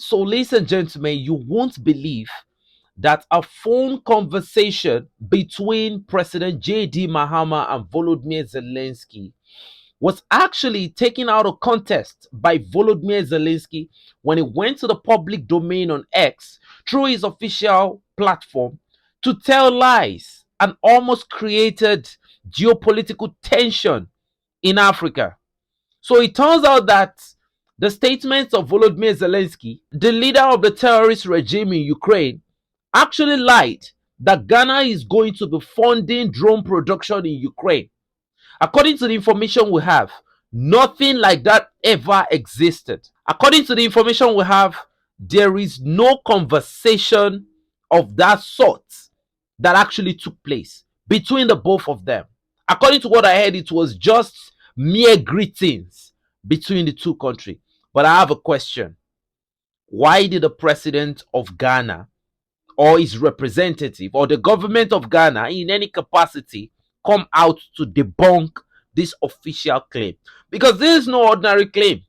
So, ladies and gentlemen, you won't believe that a phone conversation between President J.D. Mahama and Volodymyr Zelensky was actually taken out of context by Volodymyr Zelensky when he went to the public domain on X through his official platform to tell lies and almost created geopolitical tension in Africa. So it turns out that the statements of Volodymyr Zelensky, the leader of the terrorist regime in Ukraine, actually lied that Ghana is going to be funding drone production in Ukraine. According to the information we have, nothing like that ever existed. According to the information we have, there is no conversation of that sort that actually took place between the both of them. According to what I heard, it was just mere greetings between the two countries. But I have a question. Why did the president of Ghana or his representative or the government of Ghana in any capacity come out to debunk this official claim? Because this is no ordinary claim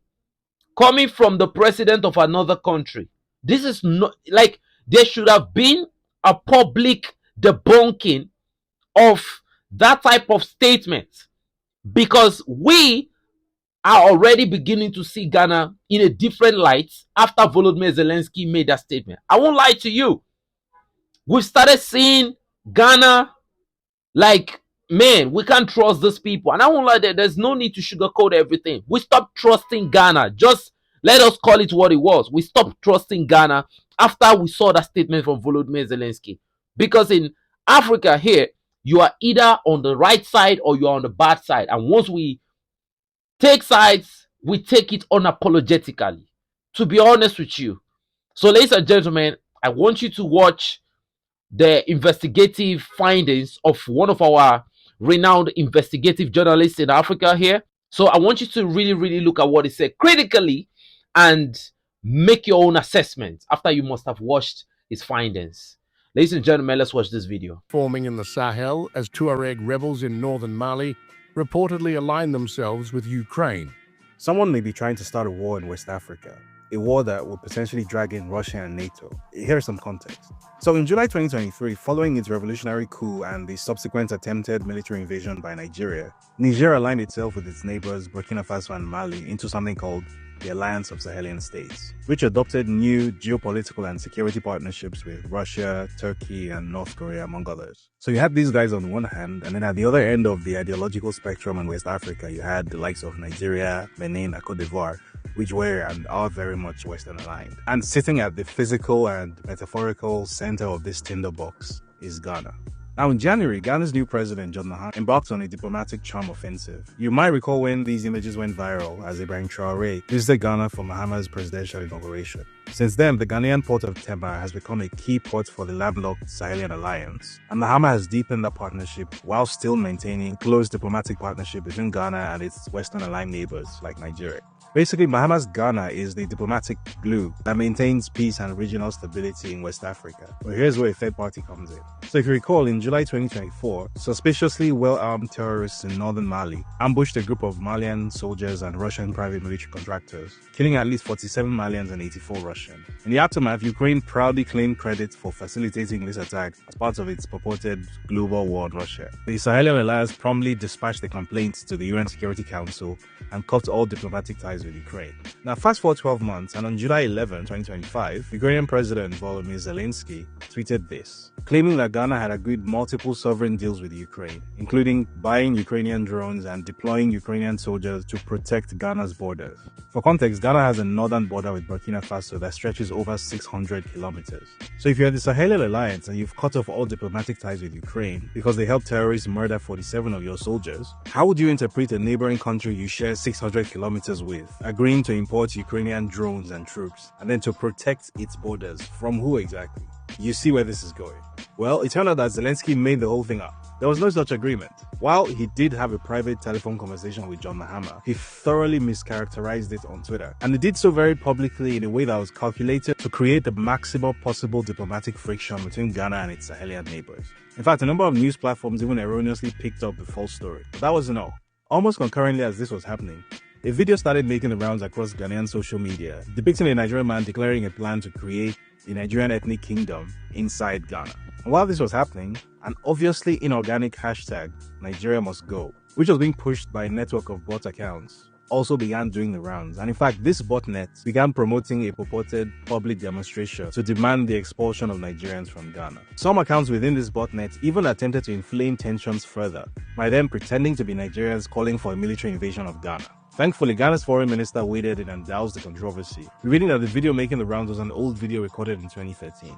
coming from the president of another country. This is not like there should have been a public debunking of that type of statement, because we are already beginning to see Ghana in a different light after Volodymyr Zelensky made that statement. I won't lie to you. We've started seeing Ghana like, man, we can't trust these people. And I won't lie, there's no need to sugarcoat everything. We stopped trusting Ghana. Just let us call it what it was. We stopped trusting Ghana after we saw that statement from Volodymyr Zelensky. Because in Africa here, you are either on the right side or you are on the bad side. And once we take sides, we take it unapologetically, to be honest with you. So, ladies and gentlemen, I want you to watch the investigative findings of one of our renowned investigative journalists in Africa here. So I want you to really look at what he said critically and make your own assessment after you must have watched his findings. Ladies and gentlemen, let's watch this video. Forming in the Sahel as Tuareg rebels in northern Mali reportedly align themselves with Ukraine. Someone may be trying to start a war in West Africa, a war that will potentially drag in Russia and NATO. Here's some context. So in July 2023, following its revolutionary coup and the subsequent attempted military invasion by Nigeria, Niger aligned itself with its neighbors Burkina Faso and Mali into something called the Alliance of Sahelian States, which adopted new geopolitical and security partnerships with Russia, Turkey, and North Korea, among others. So you had these guys on one hand, and then at the other end of the ideological spectrum in West Africa, you had the likes of Nigeria, Benin, and Cote d'Ivoire, which were and are very much Western aligned. And sitting at the physical and metaphorical center of this tinderbox is Ghana. Now in January, Ghana's new president, John Mahama, embarked on a diplomatic charm offensive. You might recall when these images went viral as Ibrahim Traoré visited Ghana for Mahama's presidential inauguration. Since then, the Ghanaian port of Tema has become a key port for the landlocked Sahelian alliance, and Mahama has deepened that partnership while still maintaining close diplomatic partnership between Ghana and its Western aligned neighbors like Nigeria. Basically, Mahama's Ghana is the diplomatic glue that maintains peace and regional stability in West Africa. But here's where a third party comes in. So if you recall, in July 2024, suspiciously well-armed terrorists in northern Mali ambushed a group of Malian soldiers and Russian private military contractors, killing at least 47 Malians and 84 Russian. In the aftermath, Ukraine proudly claimed credit for facilitating this attack as part of its purported global war on Russia. The Sahelian alliance promptly dispatched the complaints to the UN Security Council and cut all diplomatic ties with Ukraine. Now fast forward 12 months, and on July 11, 2025, Ukrainian President Volodymyr Zelensky tweeted this, claiming that Ghana had agreed multiple sovereign deals with Ukraine, including buying Ukrainian drones and deploying Ukrainian soldiers to protect Ghana's borders. For context, Ghana has a northern border with Burkina Faso that stretches over 600 kilometers. So if you're in the Sahelian alliance and you've cut off all diplomatic ties with Ukraine because they helped terrorists murder 47 of your soldiers, how would you interpret a neighboring country you share 600 kilometers with agreeing to import Ukrainian drones and troops and then to protect its borders? From who exactly? You see where this is going. Well, it turned out that Zelensky made the whole thing up. There was no such agreement. While he did have a private telephone conversation with John Mahama, he thoroughly mischaracterized it on Twitter. And he did so very publicly in a way that was calculated to create the maximum possible diplomatic friction between Ghana and its Sahelian neighbors. In fact, a number of news platforms even erroneously picked up the false story. But that wasn't all. Almost concurrently as this was happening, a video started making the rounds across Ghanaian social media, depicting a Nigerian man declaring a plan to create a Nigerian ethnic kingdom inside Ghana. And while this was happening, an obviously inorganic hashtag, Nigeria must go, which was being pushed by a network of bot accounts, also began doing the rounds. And in fact, this botnet began promoting a purported public demonstration to demand the expulsion of Nigerians from Ghana. Some accounts within this botnet even attempted to inflame tensions further by them pretending to be Nigerians calling for a military invasion of Ghana. Thankfully, Ghana's foreign minister waded in and doused the controversy, revealing that the video making the rounds was an old video recorded in 2013.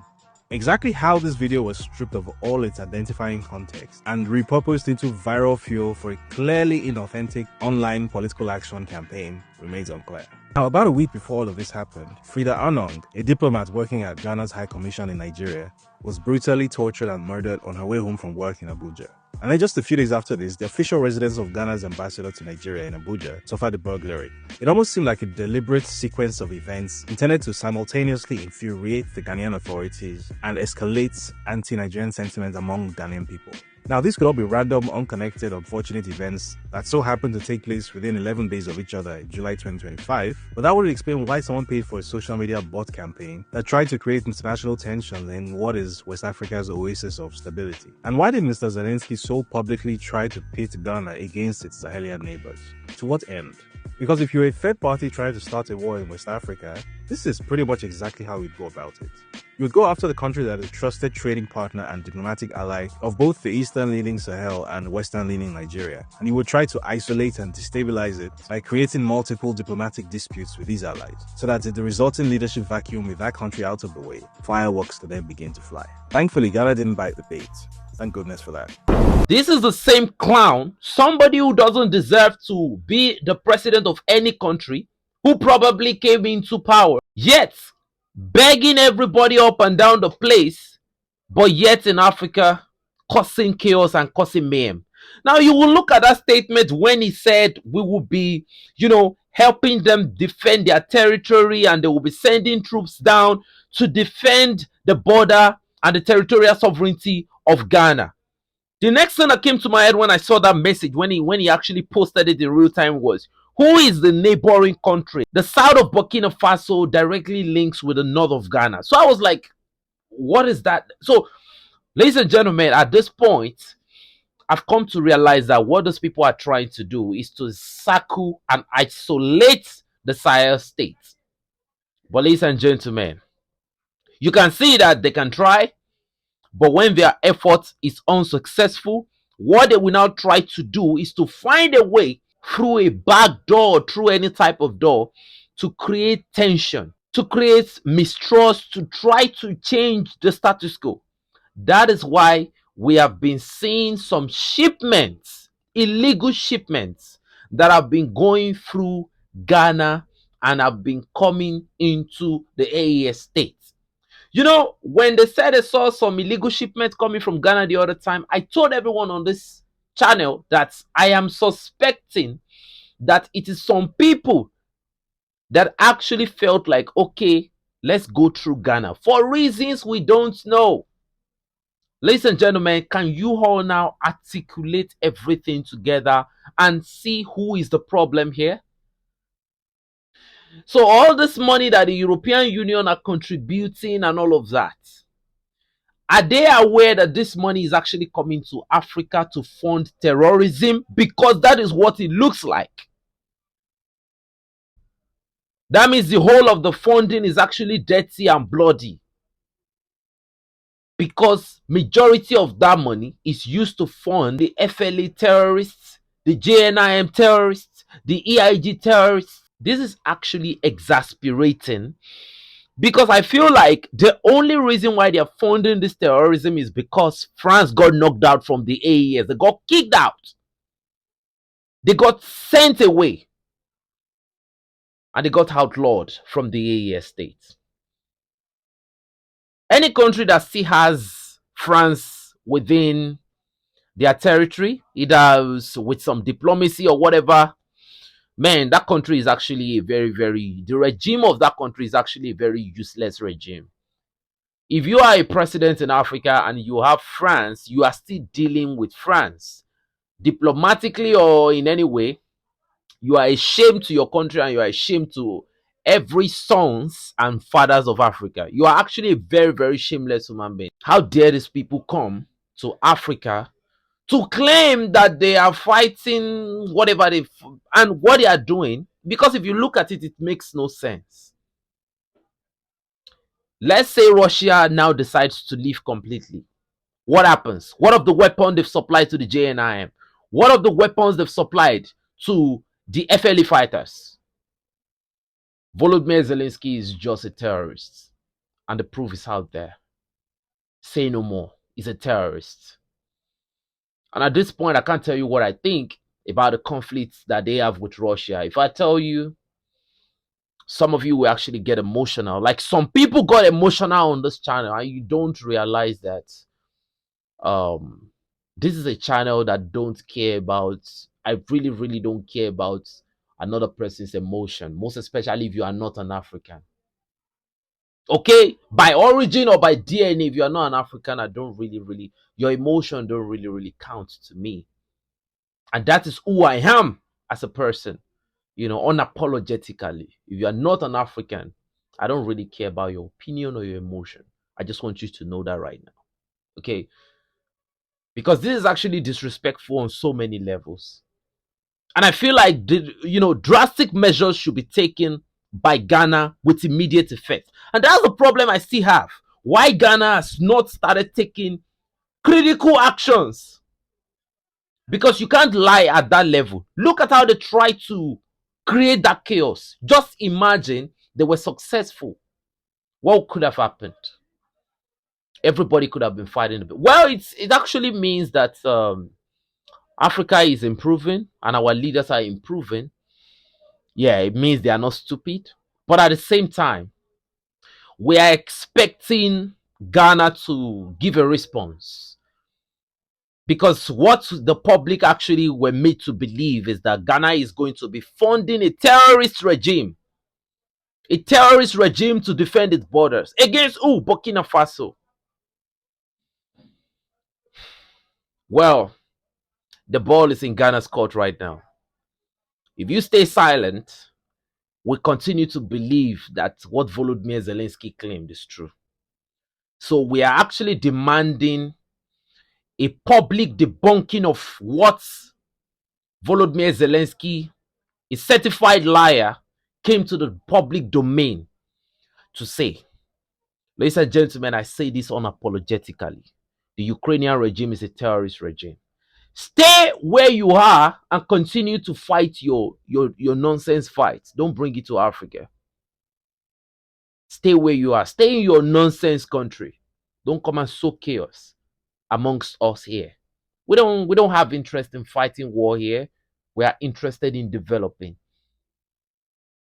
Exactly how this video was stripped of all its identifying context and repurposed into viral fuel for a clearly inauthentic online political action campaign remains unclear. Now, about a week before all of this happened, Frida Anong, a diplomat working at Ghana's High Commission in Nigeria, was brutally tortured and murdered on her way home from work in Abuja. And then just a few days after this, the official residence of Ghana's ambassador to Nigeria in Abuja suffered a burglary. It almost seemed like a deliberate sequence of events intended to simultaneously infuriate the Ghanaian authorities and escalate anti-Nigerian sentiment among Ghanaian people. Now, these could all be random, unconnected, unfortunate events that so happened to take place within 11 days of each other in July 2025, but that would explain why someone paid for a social media bot campaign that tried to create international tension in what is West Africa's oasis of stability. And why did Mr. Zelensky so publicly try to pit Ghana against its Sahelian neighbors? To what end? Because if you're a third party trying to start a war in West Africa, this is pretty much exactly how you'd go about it. You would go after the country that is a trusted trading partner and diplomatic ally of both the eastern-leaning Sahel and western-leaning Nigeria, and you would try to isolate and destabilize it by creating multiple diplomatic disputes with these allies, so that in the resulting leadership vacuum with that country out of the way, fireworks could then begin to fly. Thankfully, Ghana didn't bite the bait. Thank goodness for that. This is the same clown, somebody who doesn't deserve to be the president of any country, who probably came into power, yet begging everybody up and down the place, but yet in Africa, causing chaos and causing mayhem. Now, you will look at that statement when he said we will be, helping them defend their territory and they will be sending troops down to defend the border and the territorial sovereignty of Ghana. The next thing that came to my head when I saw that message, when he actually posted it in real time, was, who is the neighboring country? The south of Burkina Faso directly links with the north of Ghana. So I was like, what is that? So, ladies and gentlemen, at this point, I've come to realize that what those people are trying to do is to circle and isolate the Sahel states. But ladies and gentlemen, you can see that they can try, but when their effort is unsuccessful, what they will now try to do is to find a way through a back door, through any type of door, to create tension, to create mistrust, to try to change the status quo. That is why we have been seeing some shipments, illegal shipments, that have been going through Ghana and have been coming into the AES states. When they said they saw some illegal shipments coming from Ghana the other time, I told everyone on this channel that I am suspecting that it is some people that actually felt like, okay, let's go through Ghana for reasons we don't know. Ladies and gentlemen, can you all now articulate everything together and see who is the problem here? So all this money that the European Union are contributing and all of that, are they aware that this money is actually coming to Africa to fund terrorism? Because that is what it looks like. That means the whole of the funding is actually dirty and bloody. Because majority of that money is used to fund the FLA terrorists, the JNIM terrorists, the EIG terrorists. This is actually exasperating, because I feel like the only reason why they are funding this terrorism is because France got knocked out from the AES. They got kicked out. They got sent away. And they got outlawed from the AES states. Any country that still has France within their territory, either with some diplomacy or whatever, man, that country is actually the regime of that country is actually a very useless regime. If you are a president in Africa and you have France, you are still dealing with France. Diplomatically or in any way, You are ashamed to your country and you are ashamed to every sons and fathers of Africa. You are actually a very, very shameless human being. How dare these people come to Africa to claim that they are fighting whatever and what they are doing? Because if you look at it, it makes no sense. Let's say Russia now decides to leave completely. What happens? What of the weapon they've supplied to the JNIM? What of the weapons they've supplied to the FLE fighters? Volodymyr Zelensky is just a terrorist. And the proof is out there. Say no more. He's a terrorist. And at this point, I can't tell you what I think about the conflicts that they have with Russia. If I tell you, some of you will actually get emotional. Like some people got emotional on this channel, and you don't realize that um this is a channel that don't care about, I really, really don't care about another person's emotion, most especially if you are not an African. Okay, by origin or by DNA, if you are not an African, I don't really, really, your emotion don't really, really count to me. And that is who I am as a person, unapologetically. If you are not an African, I don't really care about your opinion or your emotion. I just want you to know that right now. Okay, because this is actually disrespectful on so many levels. And I feel like drastic measures should be taken by Ghana with immediate effect. And that's the problem I still have. Why Ghana has not started taking critical actions? Because you can't lie at that level. Look at how they try to create that chaos. Just imagine they were successful. What could have happened? Everybody could have been fighting. Well, it actually means that Africa is improving and our leaders are improving. Yeah, it means they are not stupid. But at the same time, we are expecting Ghana to give a response. Because what the public actually were made to believe is that Ghana is going to be funding a terrorist regime. A terrorist regime to defend its borders. Against who? Burkina Faso. Well, the ball is in Ghana's court right now. If you stay silent, we continue to believe that what Volodymyr Zelensky claimed is true. So we are actually demanding a public debunking of what Volodymyr Zelensky, a certified liar, came to the public domain to say. Ladies and gentlemen, I say this unapologetically. The Ukrainian regime is a terrorist regime. Stay where you are and continue to fight your nonsense fight. Don't bring it to Africa. Stay where you are. Stay in your nonsense country. Don't come and sow chaos amongst us here. We don't have interest in fighting war here. We are interested in developing,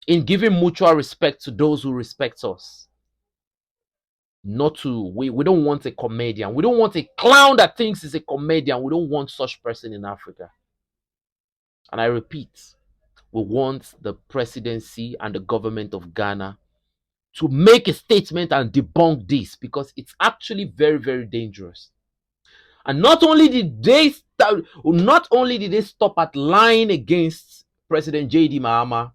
in giving mutual respect to those who respect us. Not to we don't want a comedian. We don't want a clown that thinks he's a comedian. We don't want such person in Africa. And I repeat, we want the presidency and the government of Ghana to make a statement and debunk this, because it's actually very, very dangerous. And not only did they stop at lying against President JD Mahama,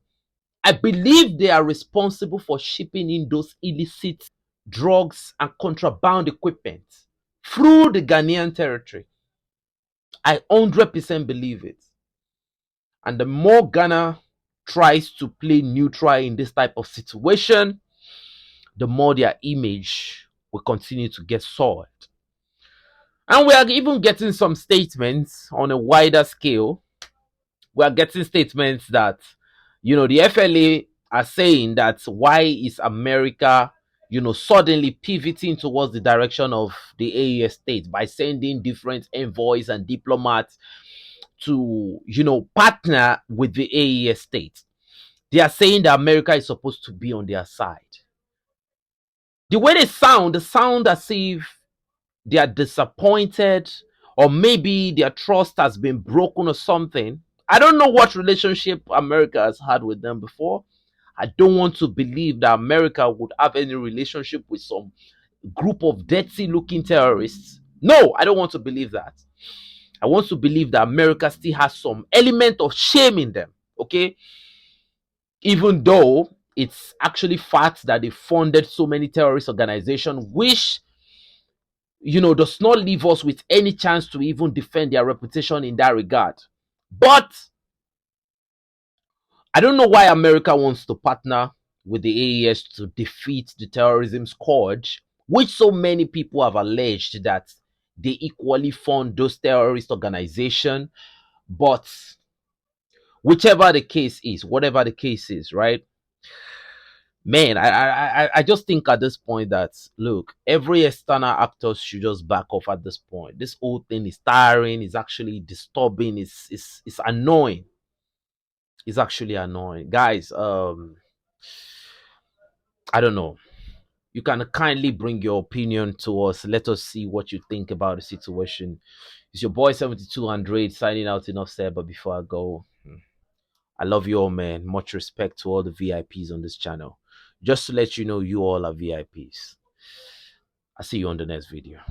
I believe they are responsible for shipping in those illicit drugs and contraband equipment through the Ghanaian territory. I 100% believe it. And the more Ghana tries to play neutral in this type of situation, the more their image will continue to get soiled. And we are even getting some statements on a wider scale. We are getting statements that, the FLA are saying that why is America, suddenly pivoting towards the direction of the AES states by sending different envoys and diplomats to, partner with the AES states. They are saying that America is supposed to be on their side. The way they sound as if they are disappointed, or maybe their trust has been broken or something. I don't know what relationship America has had with them before. I don't want to believe that America would have any relationship with some group of dirty looking terrorists. No, I don't want to believe that. I want to believe that America still has some element of shame in them. Okay, even though it's actually fact that they funded so many terrorist organizations, which does not leave us with any chance to even defend their reputation in that regard. But I don't know why America wants to partner with the AES to defeat the terrorism scourge, which so many people have alleged that they equally fund those terrorist organizations. But whichever the case is, whatever the case is, right? Man, I just think at this point that, look, every external actor should just back off at this point. This whole thing is tiring, it's actually disturbing, it's annoying. It's actually annoying. Guys, I don't know. You can kindly bring your opinion to us. Let us see what you think about the situation. It's your boy 7200 signing out. Enough said, but before I go, I love you all, man. Much respect to all the VIPs on this channel. Just to let you know, you all are VIPs. I'll see you on the next video.